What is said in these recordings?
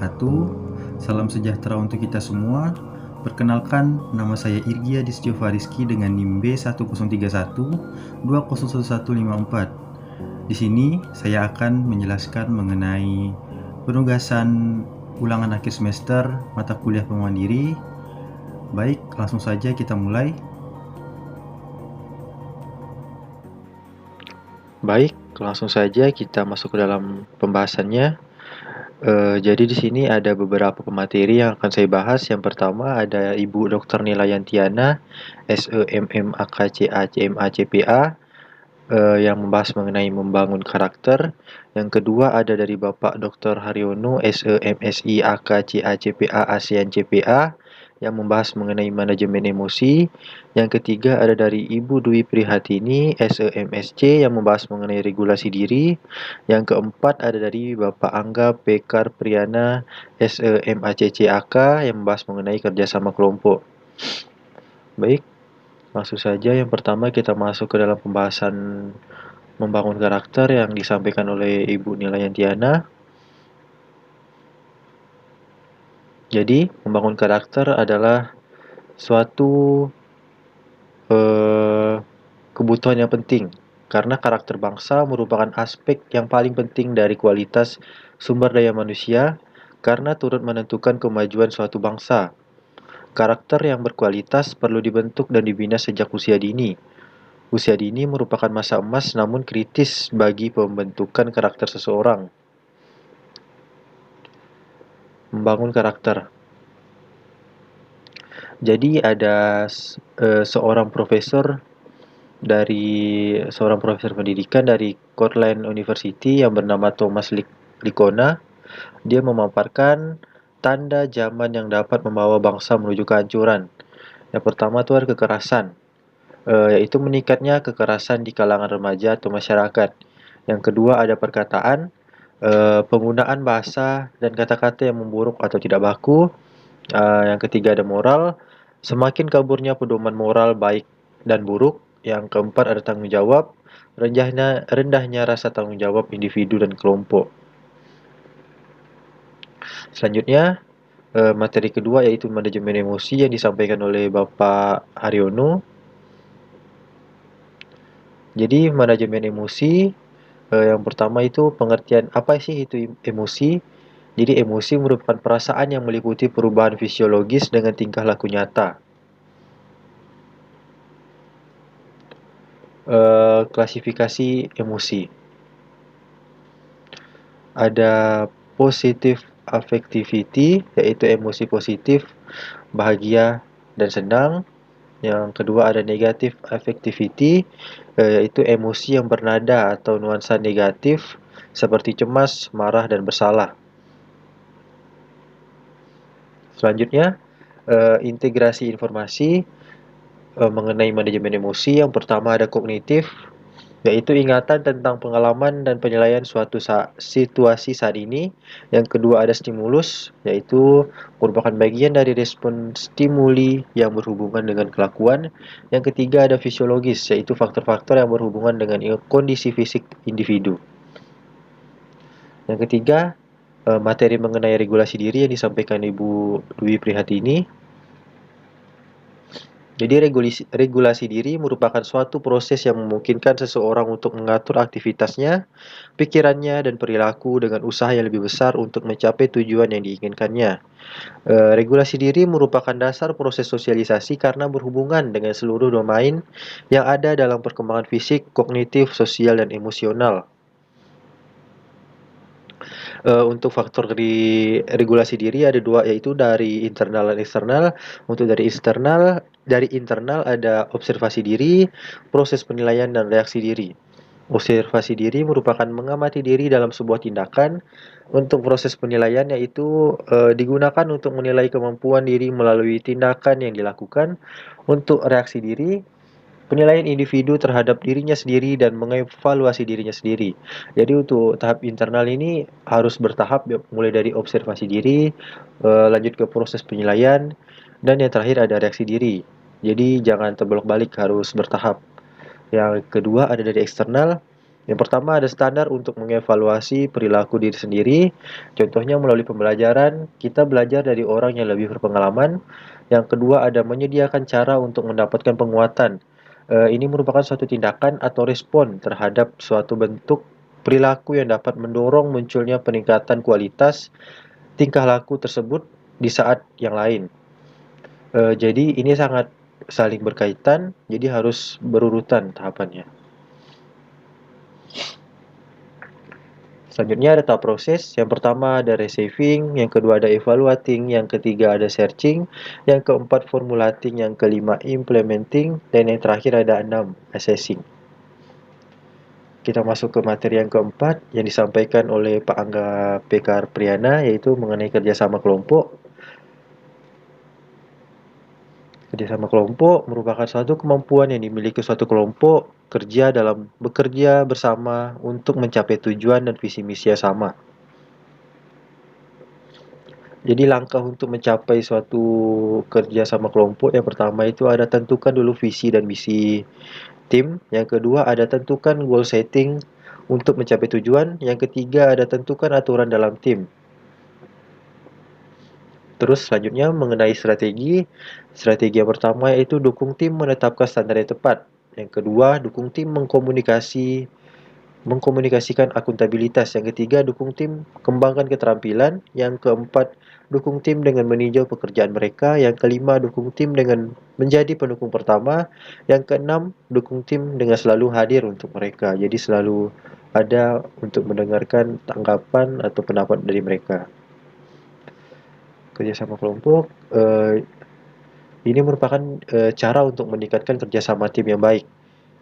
wabarakatuh. Salam sejahtera untuk kita semua. Perkenalkan, nama saya Irgia Disjo Fariski dengan NIM B1031 201154. Di sini saya akan menjelaskan mengenai penugasan ulangan akhir semester mata kuliah pemandiri. Baik, langsung saja kita mulai. Baik, langsung saja kita masuk ke dalam pembahasannya. Jadi di sini ada beberapa pemateri yang akan saya bahas. Yang pertama ada Ibu Dr. Nilayantiana, SEMMAKCA, yang membahas mengenai membangun karakter. Yang kedua ada dari Bapak Dr. Haryono, SEMSIAKCACPA ASEAN CPA, yang membahas mengenai manajemen emosi. Yang ketiga ada dari Ibu Dwi Prihatini, SEMSC, yang membahas mengenai regulasi diri. Yang keempat ada dari Bapak Angga Pekar Priyana, SEMACCAK, yang membahas mengenai kerjasama kelompok. Baik, langsung saja yang pertama kita masuk ke dalam pembahasan membangun karakter yang disampaikan oleh Ibu Nilayantiana. Jadi, membangun karakter adalah suatu kebutuhan yang penting karena karakter bangsa merupakan aspek yang paling penting dari kualitas sumber daya manusia karena turut menentukan kemajuan suatu bangsa. Karakter yang berkualitas perlu dibentuk dan dibina sejak usia dini. Usia dini merupakan masa emas namun kritis bagi pembentukan karakter seseorang. Membangun karakter. Jadi ada seorang profesor pendidikan dari Cornell University yang bernama Thomas Licona. Dia memaparkan tanda zaman yang dapat membawa bangsa menuju kehancuran. Yang pertama itu ada kekerasan, yaitu meningkatnya kekerasan di kalangan remaja atau masyarakat. Yang kedua ada perkataan, penggunaan bahasa dan kata-kata yang memburuk atau tidak baku. Yang ketiga ada moral, semakin kaburnya pedoman moral baik dan buruk. Yang keempat ada tanggung jawab, rendahnya rasa tanggung jawab individu dan kelompok. Selanjutnya, materi kedua yaitu manajemen emosi yang disampaikan oleh Bapak Haryono. Jadi manajemen emosi, yang pertama itu pengertian apa sih itu emosi. Jadi emosi merupakan perasaan yang meliputi perubahan fisiologis dengan tingkah laku nyata. Klasifikasi emosi. Ada positive affectivity, yaitu emosi positif, bahagia dan senang. Yang kedua ada negative affectivity, yaitu emosi yang bernada atau nuansa negatif seperti cemas, marah, dan bersalah. Selanjutnya, integrasi informasi mengenai manajemen emosi. Yang pertama ada kognitif, yaitu ingatan tentang pengalaman dan penilaian suatu situasi saat ini. Yang kedua ada stimulus, yaitu merupakan bagian dari respon stimuli yang berhubungan dengan kelakuan. Yang ketiga ada fisiologis, yaitu faktor-faktor yang berhubungan dengan kondisi fisik individu. Yang ketiga, materi mengenai regulasi diri yang disampaikan Ibu Dwi Prihatini. Jadi regulasi diri merupakan suatu proses yang memungkinkan seseorang untuk mengatur aktivitasnya, pikirannya, dan perilaku dengan usaha yang lebih besar untuk mencapai tujuan yang diinginkannya. Regulasi diri merupakan dasar proses sosialisasi karena berhubungan dengan seluruh domain yang ada dalam perkembangan fisik, kognitif, sosial, dan emosional. Untuk faktor di regulasi diri ada dua, yaitu dari internal dan eksternal. Untuk dari internal ada observasi diri, proses penilaian, dan reaksi diri. Observasi diri merupakan mengamati diri dalam sebuah tindakan. Untuk proses penilaian yaitu digunakan untuk menilai kemampuan diri melalui tindakan yang dilakukan. Untuk reaksi diri, penilaian individu terhadap dirinya sendiri dan mengevaluasi dirinya sendiri. Jadi untuk tahap internal ini harus bertahap, mulai dari observasi diri, lanjut ke proses penilaian, dan yang terakhir ada reaksi diri. Jadi jangan terbolak-balik, harus bertahap. Yang kedua ada dari eksternal, Yang pertama ada standar untuk mengevaluasi perilaku diri sendiri. Contohnya melalui pembelajaran, kita belajar dari orang yang lebih berpengalaman. Yang kedua ada menyediakan cara untuk mendapatkan penguatan. Ini merupakan suatu tindakan atau respon terhadap suatu bentuk perilaku yang dapat mendorong munculnya peningkatan kualitas tingkah laku tersebut di saat yang lain. Jadi ini sangat saling berkaitan, jadi harus berurutan tahapannya. Selanjutnya ada tahap proses. Yang pertama ada receiving, yang kedua ada evaluating, yang ketiga ada searching, yang keempat formulating, yang kelima implementing, dan yang terakhir ada 6, assessing. Kita masuk ke materi yang keempat yang disampaikan oleh Pak Angga P.K. Priyana, yaitu mengenai kerjasama kelompok. Kerjasama kelompok merupakan suatu kemampuan yang dimiliki suatu kelompok kerja dalam bekerja bersama untuk mencapai tujuan dan visi misi yang sama. Jadi langkah untuk mencapai suatu kerjasama kelompok yang pertama itu ada tentukan dulu visi dan misi tim. Yang kedua ada tentukan goal setting untuk mencapai tujuan. Yang ketiga ada tentukan aturan dalam tim. Terus selanjutnya mengenai strategi. Strategi yang pertama yaitu dukung tim menetapkan standar yang tepat. Yang kedua, dukung tim mengkomunikasikan akuntabilitas. Yang ketiga, dukung tim kembangkan keterampilan. Yang keempat, dukung tim dengan meninjau pekerjaan mereka. Yang kelima, dukung tim dengan menjadi pendukung pertama. Yang keenam, dukung tim dengan selalu hadir untuk mereka. Jadi selalu ada untuk mendengarkan tanggapan atau pendapat dari mereka. Kerjasama kelompok ini merupakan cara untuk meningkatkan kerjasama tim yang baik.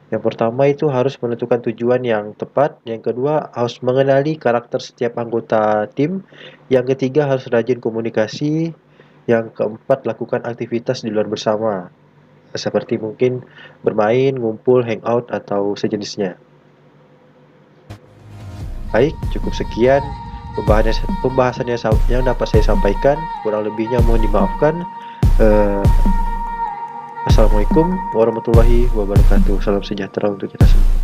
Yang pertama itu harus menentukan tujuan yang tepat. Yang kedua harus mengenali karakter setiap anggota tim. Yang ketiga harus rajin komunikasi. Yang keempat lakukan aktivitas di luar bersama, seperti mungkin bermain, ngumpul, hangout atau sejenisnya. Baik, cukup sekian pembahasan yang dapat saya sampaikan. Kurang lebihnya mohon dimaafkan. Assalamualaikum warahmatullahi wabarakatuh. Salam sejahtera untuk kita semua.